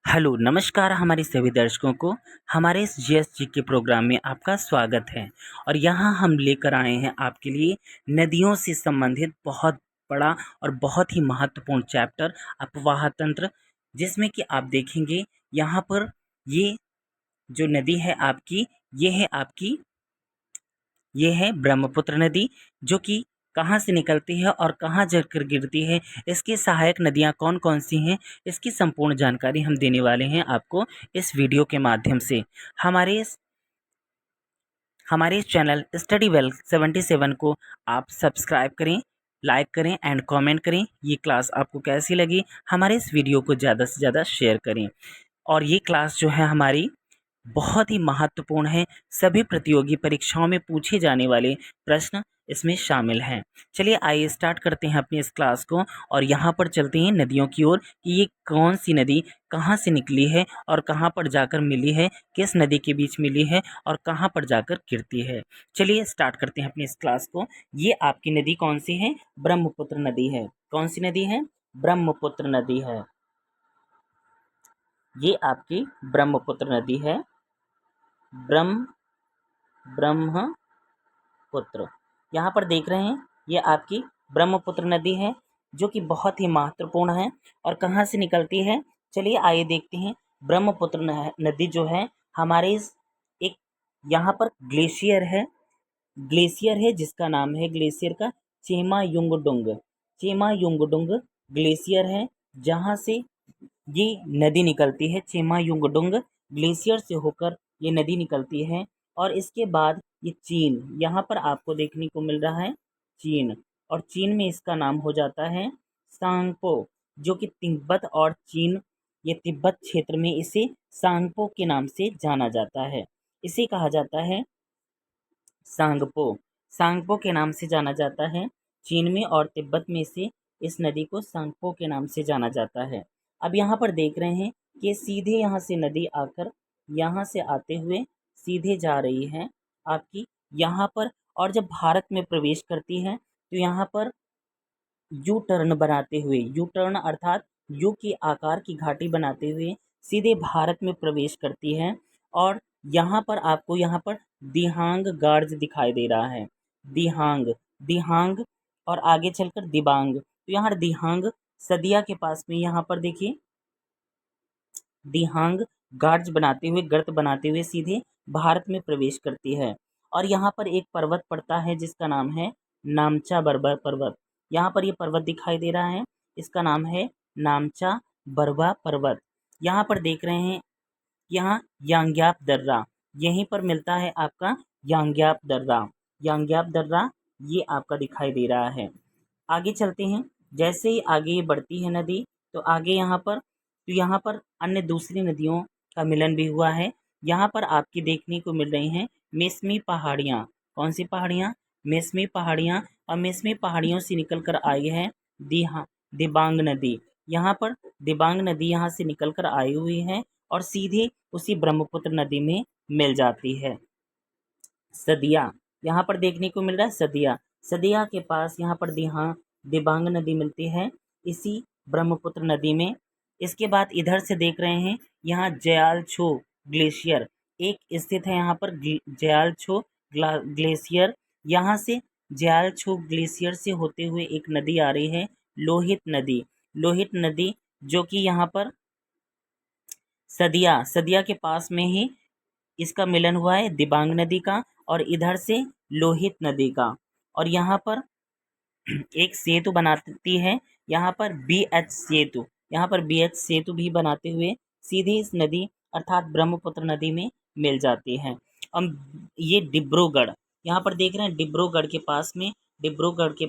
Hello, नमस्कार हमारे सभी दर्शकों को हमारे इस जीएसजी के प्रोग्राम में आपका स्वागत है। और यहाँ हम लेकर आए हैं आपके लिए नदियों से संबंधित बहुत बड़ा और बहुत ही महत्वपूर्ण चैप्टर अपवाह तंत्र, जिसमें कि आप देखेंगे यहाँ पर ये जो नदी है आपकी, ये है ब्रह्मपुत्र नदी, जो कि कहाँ से निकलती है और कहाँ जाकर गिरती है, इसकी सहायक नदियाँ कौन कौन सी हैं, इसकी संपूर्ण जानकारी हम देने वाले हैं आपको इस वीडियो के माध्यम से। हमारे इस हमारे इस चैनल स्टडी वेल 77 को आप सब्सक्राइब करें, लाइक करें एंड कमेंट करें। ये क्लास आपको कैसी लगी, हमारे इस वीडियो को ज़्यादा से ज़्यादा शेयर करें। और ये क्लास जो है हमारी बहुत ही महत्वपूर्ण है। सभी प्रतियोगी परीक्षाओं में पूछे जाने वाले प्रश्न इसमें शामिल हैं। चलिए आइए स्टार्ट करते हैं अपनी इस क्लास को और यहाँ पर चलते हैं नदियों की ओर कि ये कौन सी नदी कहाँ से निकली है और कहाँ पर जाकर मिली है, किस नदी के बीच मिली है और कहाँ पर जाकर गिरती है। चलिए स्टार्ट करते हैं अपनी इस क्लास को। ये आपकी नदी कौन सी है? ब्रह्मपुत्र नदी है। कौन सी नदी है? ब्रह्मपुत्र नदी है। ये आपकी ब्रह्मपुत्र नदी है। ब्रह्मपुत्र। यहाँ पर देख रहे हैं ये आपकी ब्रह्मपुत्र नदी है, जो कि बहुत ही महत्वपूर्ण है। और कहाँ से निकलती है, चलिए आइए देखते हैं। ब्रह्मपुत्र नदी जो है हमारे एक यहाँ पर ग्लेशियर है जिसका नाम है, ग्लेशियर का चेमायुंगडुंग ग्लेशियर है, जहाँ से ये नदी निकलती है। चेमायुंगडुंग ग्लेशियर से होकर ये नदी निकलती है। और इसके बाद ये चीन, यहाँ पर आपको देखने को मिल रहा है चीन, और चीन में इसका नाम हो जाता है सांगपो, जो कि तिब्बत और चीन, ये तिब्बत क्षेत्र में इसे सांगपो के नाम से जाना जाता है। इसे कहा जाता है सांगपो। सांगपो के नाम से जाना जाता है चीन में, और तिब्बत में से इस नदी को सांगपो के नाम से जाना जाता है। अब यहाँ पर देख रहे हैं कि सीधे यहाँ से नदी आकर यहाँ से आते हुए सीधे जा रही है आपकी यहाँ पर। और जब भारत में प्रवेश करती है तो यहाँ पर यू टर्न बनाते हुए, यू टर्न अर्थात यू की आकार की घाटी बनाते हुए सीधे भारत में प्रवेश करती है। और यहाँ पर आपको यहाँ पर दिहांग गार्ज दिखाई दे रहा है। दिहांग, दिहांग, और आगे चलकर दिबांग। तो यहाँ दिहांग सदिया के पास में यहाँ पर देखिए दिहांग गार्ज बनाते हुए, गर्त बनाते हुए सीधे भारत में प्रवेश करती है। और यहाँ पर एक पर्वत पड़ता है जिसका नाम है नामचा बरवा पर्वत। यहाँ पर ये पर्वत दिखाई दे रहा है, इसका नाम है नामचा बरवा पर्वत। यहाँ पर देख रहे हैं यहाँ यांग्याप दर्रा, यहीं पर मिलता है आपका यांग्याप दर्रा। यांग्याप दर्रा ये आपका दिखाई दे रहा है। आगे चलते हैं। जैसे ही आगे ये बढ़ती है नदी, तो आगे यहाँ पर अन्य दूसरी नदियों का मिलन भी हुआ है। यहाँ पर आपकी देखने को मिल रही हैं मेस्मी पहाड़ियाँ। कौन सी पहाड़ियाँ? मेस्मी पहाड़ियाँ। और मेस्मी पहाड़ियों से निकल कर आई है दिबांग नदी। यहाँ पर दिबांग नदी यहाँ से निकल कर आई हुई है और सीधे उसी ब्रह्मपुत्र नदी में मिल जाती है। सदिया यहाँ पर देखने को मिल रहा है, सदिया, सदिया के पास यहाँ पर दिबांग नदी मिलती है इसी ब्रह्मपुत्र नदी में। इसके बाद इधर से देख रहे हैं यहाँ जयालछो ग्लेशियर एक स्थित है। यहाँ पर जयालछो ग्लेशियर, यहाँ से जयालछो ग्लेशियर से होते हुए एक नदी आ रही है, लोहित नदी। लोहित नदी जो कि यहाँ पर सदिया के पास में ही इसका मिलन हुआ है दिबांग नदी का और इधर से लोहित नदी का। और यहाँ पर एक सेतु बनाती है, यहाँ पर बी एच सेतु भी बनाते हुए सीधी इस नदी अर्थात ब्रह्मपुत्र नदी में मिल जाती है। अब ये डिब्रूगढ़, यहाँ पर देख रहे हैं डिब्रूगढ़ के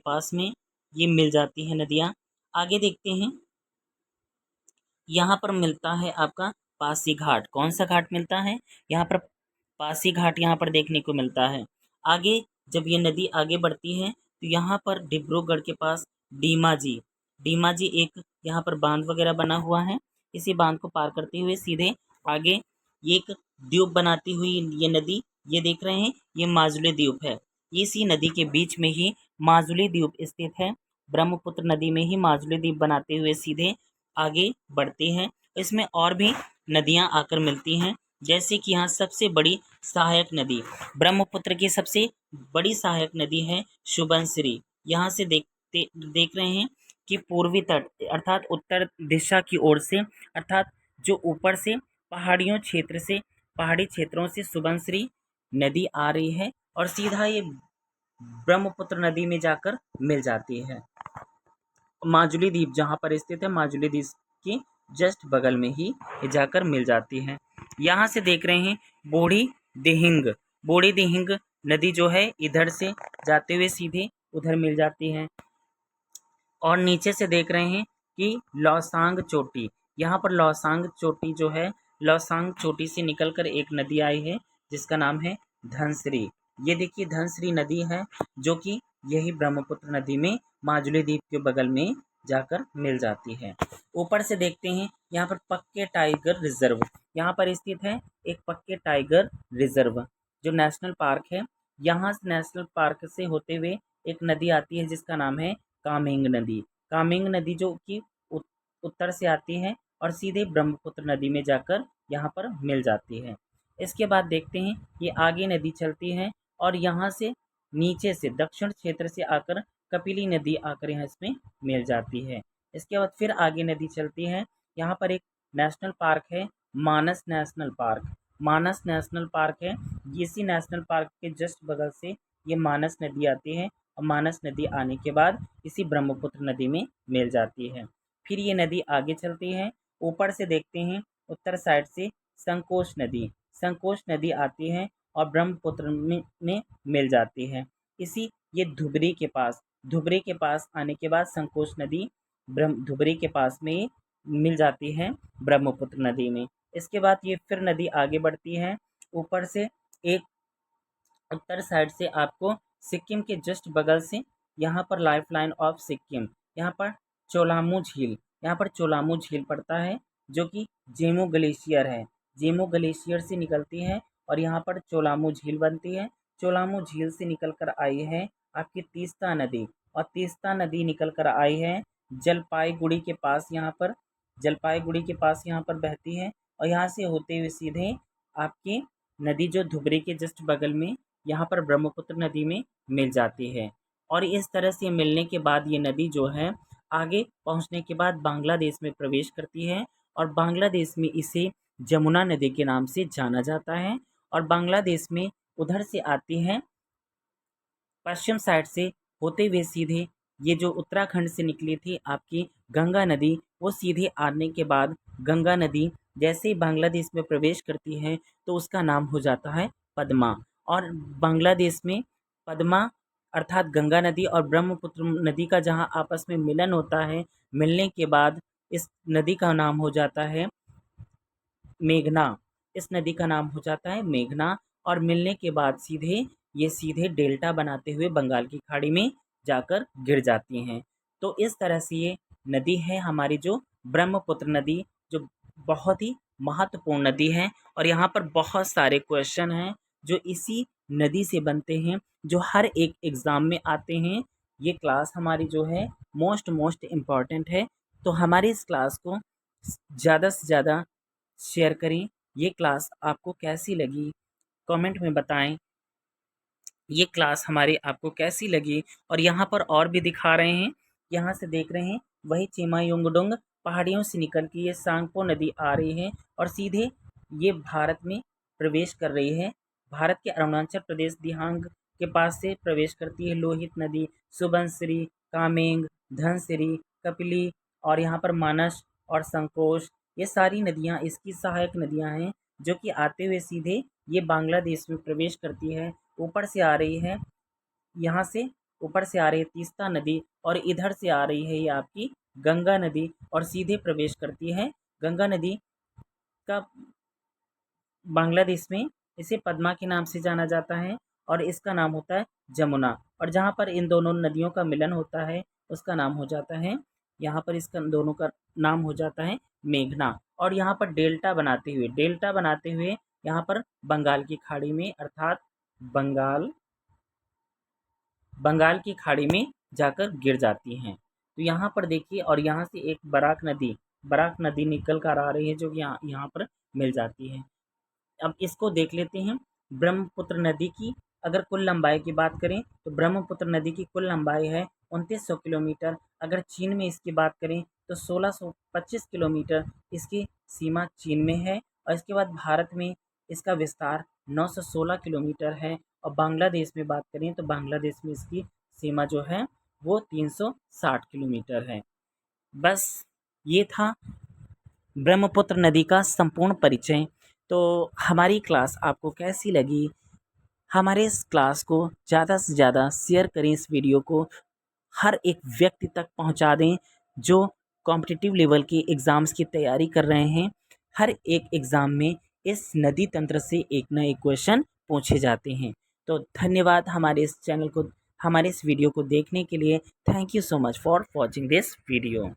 पास में ये मिल जाती है नदियाँ। आगे देखते हैं, यहाँ पर मिलता है आपका पासी घाट। कौन सा घाट मिलता है? यहाँ पर पासी घाट यहाँ पर देखने को मिलता है। आगे जब ये नदी आगे बढ़ती है तो यहाँ पर डिब्रूगढ़ के पास डीमा जी एक यहाँ पर बांध वगैरह बना हुआ है। इसी बांध को पार करते हुए सीधे आगे ये एक द्वीप बनाती हुई ये नदी, ये देख रहे हैं ये माजुली द्वीप है। इसी नदी के बीच में ही माजुली द्वीप स्थित है। ब्रह्मपुत्र नदी में ही माजुली द्वीप बनाते हुए सीधे आगे बढ़ते हैं इसमें और भी नदियाँ आकर मिलती हैं, जैसे कि यहाँ सबसे बड़ी सहायक नदी ब्रह्मपुत्र की सबसे बड़ी सहायक नदी है सुबनसिरी। यहाँ से देख रहे हैं कि पूर्वी तट अर्थात उत्तर दिशा की ओर से, अर्थात जो ऊपर से पहाड़ी क्षेत्रों से सुबनसिरी नदी आ रही है और सीधा ये ब्रह्मपुत्र नदी में जाकर मिल जाती है। माजुली द्वीप जहाँ पर स्थित है, माजुली द्वीप के जस्ट बगल में ही ये जाकर मिल जाती है। यहाँ से देख रहे हैं बूढ़ी दिहिंग नदी जो है इधर से जाते हुए सीधे उधर मिल जाती है। और नीचे से देख रहे हैं कि लौसांग चोटी, यहाँ पर लौसांग चोटी जो है, लौसांग चोटी से निकलकर एक नदी आई है जिसका नाम है धनसिरी। ये देखिए धनसिरी नदी है जो कि यही ब्रह्मपुत्र नदी में माजुली द्वीप के बगल में जाकर मिल जाती है। ऊपर से देखते हैं यहाँ पर पक्के टाइगर रिजर्व, यहाँ पर स्थित है एक पक्के टाइगर रिजर्व जो नेशनल पार्क है। यहाँ से नेशनल पार्क से होते हुए एक नदी आती है जिसका नाम है कामेंग नदी। कामेंग नदी जो कि उत्तर से आती है और सीधे ब्रह्मपुत्र नदी में जाकर यहाँ पर मिल जाती है। इसके बाद देखते हैं ये आगे नदी चलती है और यहाँ से नीचे से दक्षिण क्षेत्र से आकर कपिली नदी आकर यहाँ इसमें मिल जाती है। इसके बाद फिर आगे नदी चलती है, यहाँ पर एक नेशनल पार्क है मानस नेशनल पार्क। मानस नेशनल पार्क है, इसी नेशनल पार्क के जस्ट बगल से ये मानस नदी आती है और मानस नदी आने के बाद इसी ब्रह्मपुत्र नदी में मिल जाती है। फिर ये नदी आगे चलती है, ऊपर से देखते हैं उत्तर साइड से संकोश नदी आती है और ब्रह्मपुत्र में मिल जाती है। इसी ये धुबरी के पास आने के बाद संकोश नदी धुबरी के पास में मिल जाती है ब्रह्मपुत्र नदी में। इसके बाद ये फिर नदी आगे बढ़ती है, ऊपर से एक उत्तर साइड से आपको सिक्किम के जस्ट बगल से यहाँ पर लाइफ लाइन ऑफ सिक्किम, यहाँ पर चोलामू झील पड़ता है जो कि जेमू ग्लेशियर है। जेमू ग्लेशियर से निकलती है और यहाँ पर चोलामू झील बनती है। चोलामू झील से निकलकर आई है आपकी तीस्ता नदी और तीस्ता नदी निकलकर आई है जलपाईगुड़ी के पास, जलपाईगुड़ी के पास यहाँ पर बहती है और यहाँ से होते हुए सीधे आपकी नदी जो धुबरी के जस्ट बगल में यहाँ पर ब्रह्मपुत्र नदी में मिल जाती है। और इस तरह से मिलने के बाद ये नदी जो है आगे पहुँचने के बाद बांग्लादेश में प्रवेश करती है और बांग्लादेश में इसे जमुना नदी के नाम से जाना जाता है। और बांग्लादेश में उधर से आती है पश्चिम साइड से होते हुए सीधे ये जो उत्तराखंड से निकली थी आपकी गंगा नदी, वो सीधे आने के बाद गंगा नदी जैसे ही बांग्लादेश में प्रवेश करती है तो उसका नाम हो जाता है पद्मा। और बांग्लादेश में पद्मा अर्थात गंगा नदी और ब्रह्मपुत्र नदी का जहाँ आपस में मिलन होता है, मिलने के बाद इस नदी का नाम हो जाता है मेघना। इस नदी का नाम हो जाता है मेघना और मिलने के बाद सीधे डेल्टा बनाते हुए बंगाल की खाड़ी में जाकर गिर जाती हैं। तो इस तरह से ये नदी है हमारी जो ब्रह्मपुत्र नदी, जो बहुत ही महत्वपूर्ण नदी है। और यहाँ पर बहुत सारे क्वेश्चन हैं जो इसी नदी से बनते हैं, जो हर एक एग्ज़ाम में आते हैं। ये क्लास हमारी जो है मोस्ट इम्पॉर्टेंट है, तो हमारी इस क्लास को ज़्यादा से ज़्यादा शेयर करें। ये क्लास आपको कैसी लगी कमेंट में बताएं। ये क्लास हमारी आपको कैसी लगी। और यहाँ पर और भी दिखा रहे हैं, यहाँ से देख रहे हैं वही चिमायुंगडुंग पहाड़ियों से निकल के ये सांगपो नदी आ रही है और सीधे ये भारत में प्रवेश कर रही है। भारत के अरुणाचल प्रदेश दिहांग के पास से प्रवेश करती है लोहित नदी, सुबनसिरी, कामेंग, धनसिरी, कपिली और यहाँ पर मानस और संकोश, ये सारी नदियाँ इसकी सहायक नदियाँ हैं जो कि आते हुए सीधे ये बांग्लादेश में प्रवेश करती है। ऊपर से आ रही है, यहाँ से ऊपर से आ रही है तीस्ता नदी और इधर से आ रही है ये आपकी गंगा नदी और सीधे प्रवेश करती है। गंगा नदी का बांग्लादेश में इसे पद्मा के नाम से जाना जाता है और इसका नाम होता है जमुना। और जहाँ पर इन दोनों नदियों का मिलन होता है उसका नाम हो जाता है, यहाँ पर इसका दोनों का नाम हो जाता है मेघना। और यहाँ पर डेल्टा बनाते हुए यहाँ पर बंगाल की खाड़ी में अर्थात बंगाल की खाड़ी में जाकर गिर जाती हैं। तो यहाँ पर देखिए और यहाँ से एक बराक नदी बराक नदी निकल कर आ रही है, जो कि यहाँ पर मिल जाती है। अब इसको देख लेते हैं। ब्रह्मपुत्र नदी की अगर कुल लंबाई की बात करें तो ब्रह्मपुत्र नदी की कुल लंबाई है 2900 किलोमीटर। अगर चीन में इसकी बात करें तो 1625 किलोमीटर इसकी सीमा चीन में है। और इसके बाद भारत में इसका विस्तार 916 किलोमीटर है। और बांग्लादेश में बात करें तो बांग्लादेश में इसकी सीमा जो है वो 360 किलोमीटर है। बस ये था ब्रह्मपुत्र नदी का संपूर्ण परिचय। तो हमारी क्लास आपको कैसी लगी? हमारे इस क्लास को ज़्यादा से ज़्यादा शेयर करें, इस वीडियो को हर एक व्यक्ति तक पहुंचा दें जो कॉम्पिटिटिव लेवल के एग्ज़ाम्स की तैयारी कर रहे हैं। हर एक एग्ज़ाम में इस नदी तंत्र से एक न एक क्वेश्चन पूछे जाते हैं। तो धन्यवाद हमारे इस चैनल को, हमारे इस वीडियो को देखने के लिए। Thank you so much for watching this video.